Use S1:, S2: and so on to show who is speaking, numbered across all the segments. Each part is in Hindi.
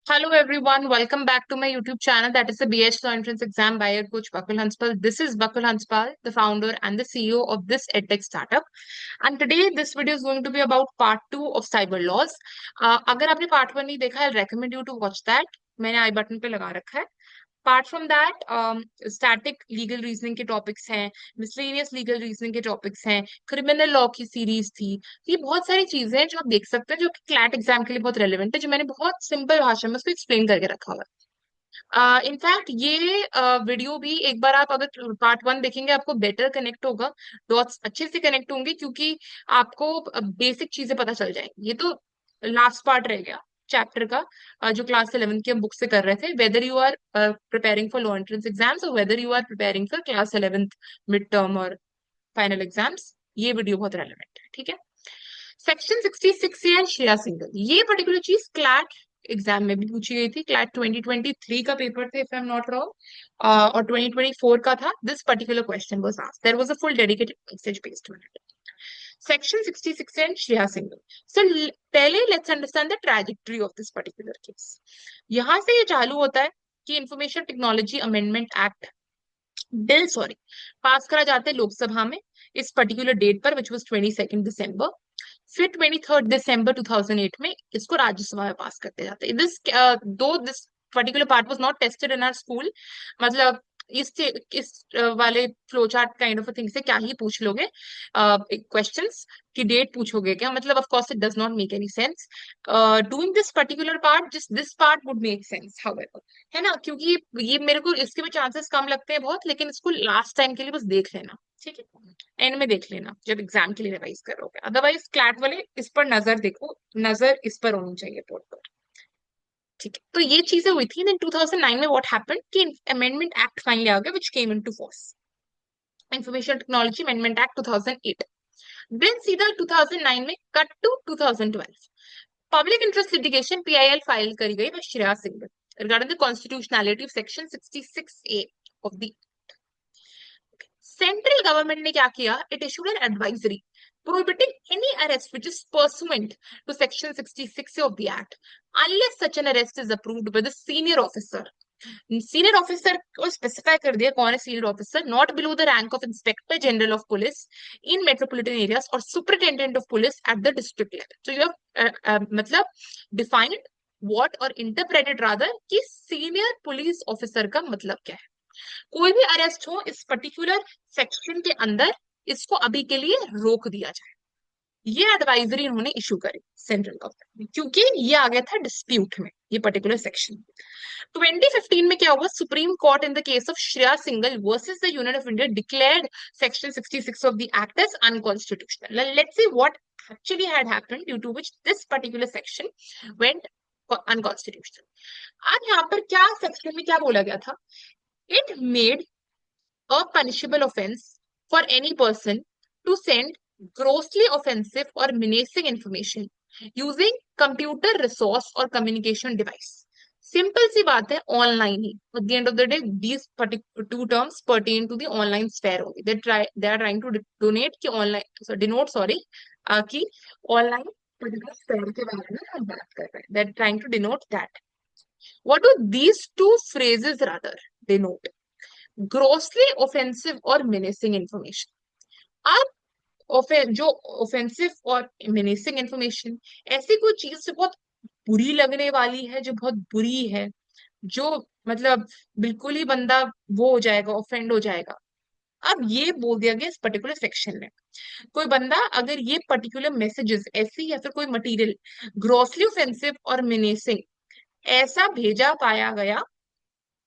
S1: Hello everyone, welcome back to my YouTube channel, that is the BH Law Entrance Exam by your coach Bakul Hanspal. This is Bakul Hanspal, the founder and the CEO of this edtech startup. And today this video is going to be about part 2 of cyber laws. अगर आपने part 1 नहीं देखा, I'll recommend you to watch that. मैंने आई बटन पे लगा रखा है. Apart from that, static legal reasoning के टॉपिक्स हैं, miscellaneous legal reasoning के टॉपिक्स हैं, क्रिमिनल लॉ की सीरीज थी. ये बहुत सारी चीजें हैं जो आप देख सकते हैं, जो कि क्लैट एग्जाम के लिए बहुत रेलिवेंट है, जो मैंने बहुत सिंपल भाषा में उसको एक्सप्लेन करके रखा हुआ है. इनफैक्ट ये वीडियो भी एक बार आप अगर पार्ट 1 देखेंगे, आपको बेटर कनेक्ट होगा, डॉट्स अच्छे से कनेक्ट होंगे, क्योंकि आपको बेसिक चीजें पता चल जाएंगी. ये तो लास्ट पार्ट रह गया चैप्टर का, जो क्लास 11 की हम बुक से कर रहे थे. Whether you are preparing for law entrance exams और whether you are preparing for class 11th mid term और फाइनल एग्जाम्स, ये वीडियो बहुत रेलिवेंट है. ठीक है. सेक्शन 66 एंड श्रेया सिंगल, ये पर्टिकुलर चीज क्लैट एग्जाम में भी पूछी गई थी. क्लैट 2023 का पेपर थे, if I am not wrong, और 2024 का था. This particular question was asked. There was a full dedicated message based on it. Section 66 and Shreya Singhal. So पहले let's understand the trajectory of this particular case. यहां से ये चालू होता है कि information technology amendment act bill pass करा जाता है लोकसभा में इस पर्टिकुलर डेट पर, विच वाज 22 दिसंबर. फिर 23 दिसंबर 2008 में इसको राज्यसभा में पास करते जाते हैं. Though this particular part was not tested in our school. मतलब इस वाले flow chart kind of thing से क्या ही पूछ लोगे क्वेश्चंस की डेट पूछोगे क्या, मतलब of course it does not make any sense. Doing this particular part, just this part would make sense however, है ना, क्योंकि ये मेरे को इसके भी चांसेस कम लगते हैं बहुत, लेकिन इसको लास्ट टाइम के लिए बस देख लेना. ठीक है, एंड में देख लेना जब एग्जाम के लिए रिवाइज करोगे. अदरवाइज क्लैट वाले इस पर नजर देखो, नजर इस पर होनी चाहिए बोर्ड पर. ठीक है, तो ये चीजें हुई थी. देन 2009 में व्हाट हैपेंड कि अमेंडमेंट एक्ट फाइनली आ गया, which came into force, information technology amendment act 2008. Then सीधा 2009 में cut to 2012. Public interest litigation PIL file करी गई by Shreya Singhal regarding the constitutionality of section 66A of the central government ने क्या किया, it issued an advisory prohibiting any arrest which is pursuant to section 66 of the act unless such an arrest is approved by the senior officer. Senior officer को स्पेसिफाई कर दिया कौन है senior officer, not below the rank of inspector general of police in metropolitan areas और superintendent of police at the district level. तो यू हैव मतलब डिफाइंड व्हाट और इंटरप्रेटेड रादर कि सीनियर पुलिस ऑफिसर का मतलब क्या है. कोई भी अरेस्ट हो इस पर्टिकुलर सेक्शन के अंदर, इसको अभी के लिए रोक दिया जाए. ये एडवाइजरी उन्होंने इशू करी सेंट्रल गवर्नमेंट में, क्योंकि ये आ गया था डिस्प्यूट में ये पर्टिकुलर सेक्शन. 2015 में क्या हुआ, supreme court in the case of Shreya Singhal versus the union of India declared section 66 of the act as unconstitutional. Let's see what actually had happened due to which this particular section went unconstitutional. अब यहाँ पर क्या सेक्शन में क्या बोला गया था, it made a punishable offense for any person to send grossly offensive or menacing information using computer resource or communication device. Simple सी बात है, ऑनलाइन ही. At the end of the day, these two terms pertain to the online sphere only. They are trying to donate कि online, so denote sorry, कि online particular sphere के बारे में हम बात कर रहे हैं. They are trying to denote that. What do these two phrases rather denote? Grossly offensive और मिनेसिंग इंफॉर्मेशन. अब जो ऑफेंसिव और मिनेसिंग इंफॉर्मेशन, ऐसी कोई चीज जो बहुत बुरी लगने वाली है, जो बहुत बुरी है, जो मतलब बिल्कुल ही बंदा वो हो जाएगा, ऑफेंड हो जाएगा. अब ये बोल दिया गया इस पर्टिकुलर सेक्शन में, कोई बंदा अगर ये पर्टिकुलर मैसेजेस ऐसी या फिर कोई मटेरियल ग्रोसली ऑफेंसिव और मिनेसिंग ऐसा भेजा पाया गया,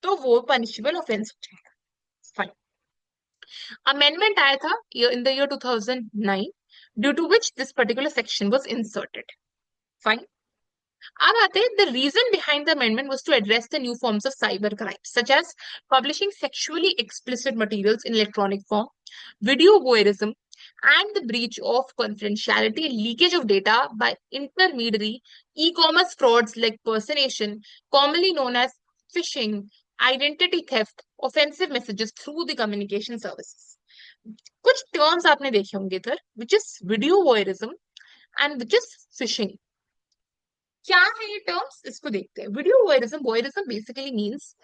S1: तो वो पनिशेबल ऑफेंस हो जाएगा. Fine. Amendment आया था in the year 2009, due to which this particular section was inserted. Fine. अब आते हैं, the reason behind the amendment was to address the new forms of cyber crime, such as publishing sexually explicit materials in electronic form, video voyeurism, and the breach of confidentiality and leakage of data by intermediary e-commerce frauds like personation, commonly known as phishing, identity theft, offensive messages through the communication services. कुछ टर्म्स आपने देखे होंगे इधर, which is video voyeurism and which is phishing. क्या है ये टर्म्स, इसको देखते हैं। Video voyeurism, voyeurism basically means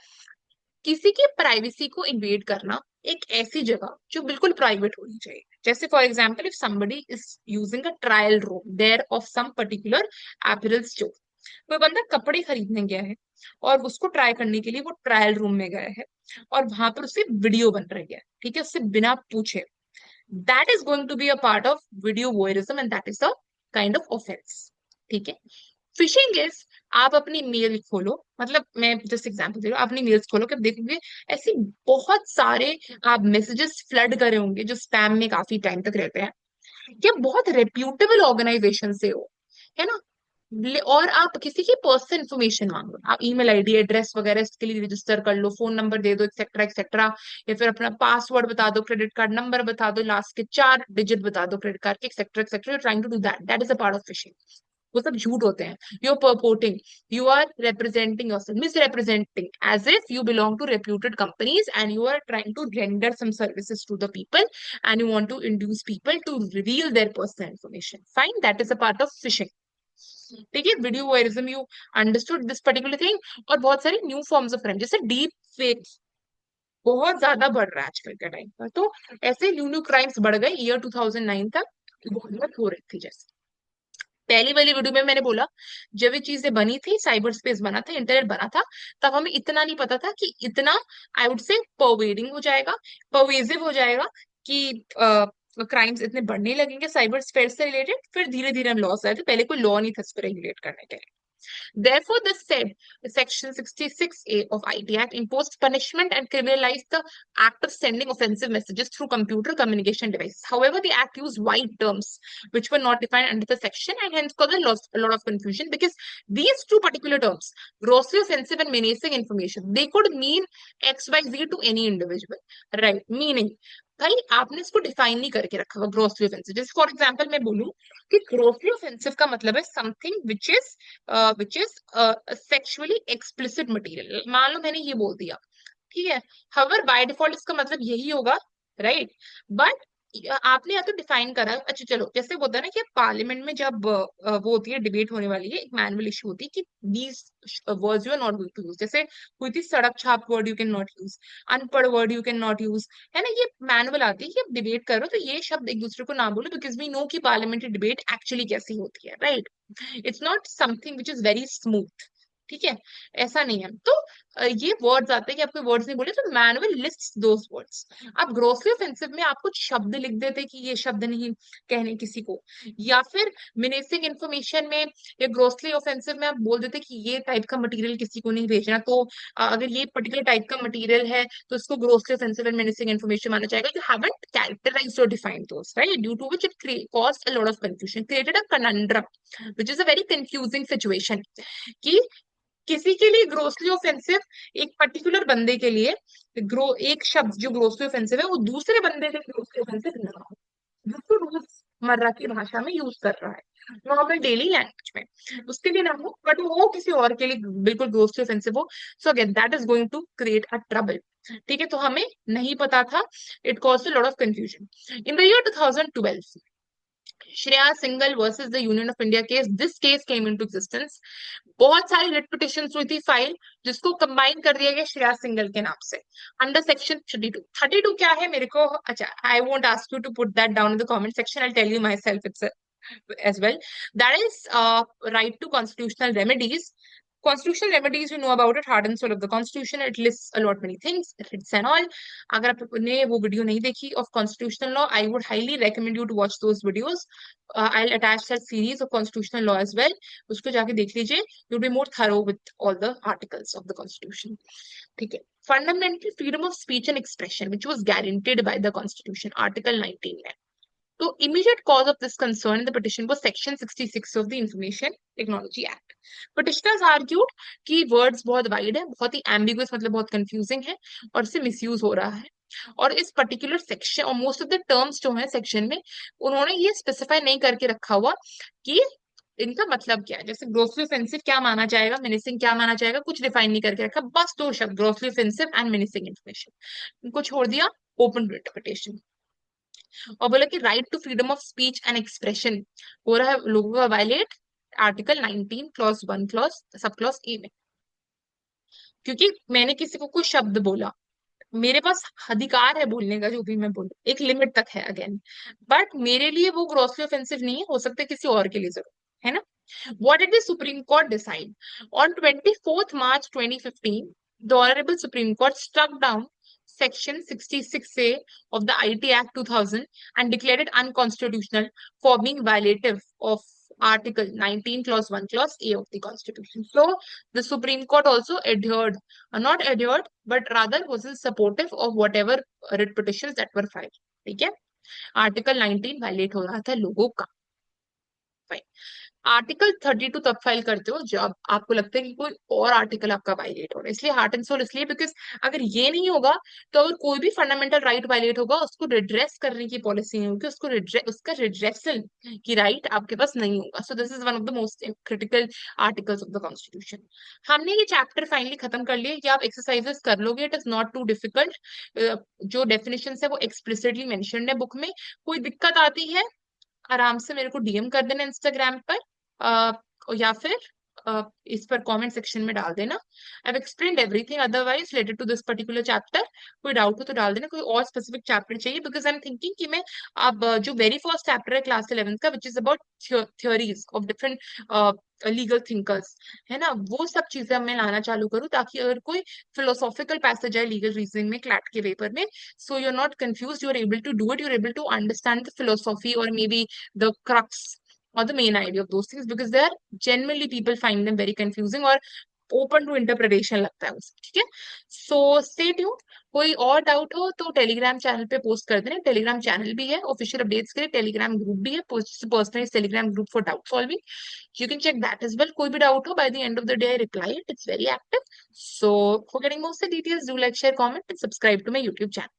S1: किसी की प्राइवेसी को इन्वेड करना एक ऐसी जगह जो बिल्कुल प्राइवेट होनी चाहिए। जैसे for example, if somebody is using a trial room there of some particular apparel store, कोई बंदा कपड़े खरीदने गया है और उसको ट्राई करने के लिए वो ट्रायल रूम में गया है और वहां पर उससे वीडियो बन रही है, ठीक है, उससे बिना पूछे, that is going to be a part of video voyeurism and that is a kind of offence. ठीक है। फिशिंग इज, आप अपनी मेल खोलो, मतलब मैं जस्ट एग्जांपल दे रही हूँ, अपनी मेल्स खोलो कि आप देखोगे ऐसे बहुत सारे आप मैसेजेस फ्लड करे होंगे जो स्पैम में काफी टाइम तक रहते हैं, या बहुत रेप्यूटेबल ऑर्गेनाइजेशन से हो, है ना, और आप किसी की पर्सनल इन्फॉर्मेशन मांगो, आप ईमेल आईडी एड्रेस वगैरह इसके लिए रजिस्टर कर लो, फोन नंबर दे दो, एक्सेट्रा एक्सेट्रा, या फिर अपना पासवर्ड बता दो, क्रेडिट कार्ड नंबर बता दो, लास्ट के 4 डिजिट बता दो क्रेडिट कार्ड के, etcetera etcetera, you trying to do that, that is a part of phishing. वो सब झूठ होते हैं। You are purporting, you are representing yourself, misrepresenting as if you belong to reputed companies and you are trying to render some services to the people and you want to induce people to reveal their personal information, fine, that is a part of fishing. ठीक है, video voyeurism, you understood this particular thing. और बहुत सारी न्यू फॉर्म्स ऑफ क्राइम जैसे डीप फेक बहुत ज्यादा बढ़ रहा है आजकल के टाइम पर, तो ऐसे न्यू न्यू क्राइम्स बढ़ गए ईयर 2009 तक, बहुत हो रही थी। जैसे पहली वाली वीडियो में मैंने बोला, जब ये चीजें बनी थी, साइबर स्पेस बना था, इंटरनेट बना था, तब हमें इतना नहीं पता था कि इतना, आई वुड से, परवेडिंग हो जाएगा, परवेजिव हो जाएगा, कि क्राइम्स इतने बढ़ने लगेंगे साइबर स्पेस से रिलेटेड। फिर धीरे धीरे हम लॉस आए थे, पहले कोई लॉ नहीं था इस पर रेगुलेट करने के लिए। Therefore, this said, Section 66A of IT Act imposed punishment and criminalized the act of sending offensive messages through computer communication devices. However, the act used wide terms which were not defined under the section and hence caused a lot of confusion, because these two particular terms, grossly offensive and menacing information, they could mean XYZ to any individual, right? Meaning, भाई आपने इसको डिफाइन नहीं करके रखा हुआ ग्रोसली ऑफेंसिव। जैसे फॉर एग्जांपल मैं बोलूं कि ग्रोसली ऑफेंसिव का मतलब है something which is sexually explicit material, मान लो मैंने ये बोल दिया, ठीक है, हवर बाय डिफॉल्ट इसका मतलब यही होगा, राइट, बट आपने या तो डिफाइन करा, अच्छा चलो, जैसे वो होता है ना कि पार्लियामेंट में जब वो होती है, डिबेट होने वाली है, एक मैनुअल इशू होती है कि these words you are not going to use, जैसे हुई थी सड़क छाप word you can not use, अनपढ़ word you can not use, है ना, ये मैनुअल आती है कि आप डिबेट करो तो ये शब्द एक दूसरे को ना बोलो, बिकॉज वी नो कि पार्लियामेंट्री डिबेट एक्चुअली कैसी होती है, right, it's not something which is very smooth, ठीक है, ऐसा नहीं है। तो ये वर्ड्स आते हैं कि आपके वर्ड्स नहीं बोले तो मैनुअल लिस्ट्स दोस वर्ड्स। आप ग्रोसली ऑफेंसिव में आप कुछ शब्द लिख देते कि ये शब्द नहीं कहने किसी को, या फिर मिनेसिंग इन्फॉर्मेशन में या ग्रोसली ऑफेंसिव में आप बोल देते कि ये टाइप का मटेरियल किसी को नहीं भेजना, तो अगर ये पर्टिकुलर टाइप का मटेरियल है तो इसको grossly offensive and menacing information माना जाएगा। यू हैवंट कैरेक्टराइज्ड और defined those, right, due to which it caused a lot of confusion, created a conundrum, which is a very confusing situation, कि किसी के लिए ग्रोसली ऑफेंसिव, एक पर्टिकुलर बंदे के लिए ग्रो एक शब्द जो ग्रोसली ऑफेंसिव है वो दूसरे बंदे के ग्रोसली ऑफेंसिव ना हो, जिसको रोजमर्रा की भाषा में यूज कर रहा है, नॉर्मल डेली लैंग्वेज में, उसके लिए ना हो, बट वो किसी और के लिए बिल्कुल ग्रोसली ऑफेंसिव हो, so again that is going to create a trouble. ठीक है, तो हमें नहीं पता था, it cause a lot of confusion. In the year 2012, Shreya Singhal versus the union of India case, this case came into existence. बहुत सारी रिट पिटिशंस हुई थी फाइल, जिसको कंबाइन कर दिया गया श्रेया सिंगल के नाम से अंडर सेक्शन 32। 32 क्या है मेरे को, अच्छा, I won't ask you to put that down in the comment section, I tell you myself it's as well. That is right to constitutional remedies. Constitutional remedies, you know about it, heart and soul of the constitution. It lists a lot many things, writs and all. अगर आपने वो वीडियो नहीं देखी of constitutional law, I would highly recommend you to watch those videos. I'll attach that series of constitutional law as well. उसको जाके देख लीजिए. You'll be more thorough with all the articles of the constitution. ठीक है. Fundamental freedom of speech and expression, which was guaranteed by the constitution, Article 19 में. तो immediate cause of this concern in the petition was Section 66 of the Information Technology Act. Petitioners argued कि words बहुत wide है, बहुत ही ambiguous, मतलब बहुत confusing है और इससे misuse हो रहा है, और इस पर्टिकुलर सेक्शन और मोस्ट ऑफ द टर्म्स जो है सेक्शन में, उन्होंने ये स्पेसिफाई नहीं करके रखा हुआ कि इनका मतलब क्या है, जैसे ग्रोसली ऑफेंसिव क्या माना जाएगा, मिनिसिंग क्या माना जाएगा, कुछ डिफाइन नहीं करके रखा, बस 2 शब्द, grossly offensive and menacing information, इनको छोड़ दिया ओपन इंटरप्रिटेशन। और बोला कि right to freedom of speech and expression हो रहा है लोगों का violate article 19 clause 1 clause sub clause A में, क्योंकि मैंने किसी को कोई शब्द बोला, मेरे पास अधिकार है बोलने का, जो भी मैं बोलूं एक लिमिट तक है अगेन, बट मेरे लिए वो ग्रॉसली ऑफेंसिव नहीं है, हो सकता है किसी और के लिए जरूर, है ना। What did the Supreme Court decide? On 24th March 2015, the Honorable Supreme Court struck down Section 66A of the IT Act 2000 and declared it unconstitutional for being violative of Article 19, Clause 1, Clause A of the Constitution. So, the Supreme Court also adhered, not adhered, but rather was in supportive of whatever writ petitions that were filed. ठीक है, आर्टिकल 19 वायलेट हो रहा था लोगों का। आर्टिकल 32 तब फाइल करते हो जब आपको लगता है कि कोई और आर्टिकल आपका वायलेट हो रहा है, इसलिए हार्ट एंड सोल इसलिए बिकॉज अगर ये नहीं होगा तो अगर कोई भी फंडामेंटल राइट वायलेट होगा उसको रिड्रेस करने की पॉलिसी नहीं होगी, उसका रिड्रेसल की राइट आपके पास नहीं होगा। So this is one of the most critical articles of the constitution. हमने ये चैप्टर फाइनली खत्म कर लिया, कि आप एक्सरसाइजेस कर लोगे, it is not too difficult. जो डेफिनेशन है वो एक्सप्लिसिटली मेंशन्ड है बुक में। कोई दिक्कत आती है आराम से मेरे को डीएम कर देना इंस्टाग्राम पर, अ, या फिर इस पर कमेंट सेक्शन में डाल देना। I have explained everything otherwise related to this particular chapter. कोई डाउट हो तो डाल देना, कोई और स्पेसिफिक चैप्टर चाहिए, बिकॉज आई एम थिंकिंग कि मैं अब जो वेरी फर्स्ट चैप्टर है क्लास 11th का, which is about theories of different legal thinkers, है ना, वो सब चीजें अब मैं लाना चालू करूँ, ताकि अगर कोई फिलोसॉफिकल पैसेज है लीगल रीजनिंग में क्लैट के पेपर में, so you're not confused, you're able to do it, you're able to understand the philosophy or maybe the crux or the main idea of those things, because they are generally people find them very confusing or open to interpretation लगता है उसे, ठीक है। सो स्टे ट्यून्ड, कोई और डाउट हो तो टेलीग्राम चैनल पे पोस्ट कर देना, टेलीग्राम चैनल भी है ऑफिशियल अपडेट्स के लिए, टेलीग्राम ग्रुप भी है, personally Telegram group for doubt solving, you can check that as well। कोई भी डाउट हो by the end of the day I reply it, it's very active। So for getting most of the details, do like, share, comment and subscribe to my YouTube channel।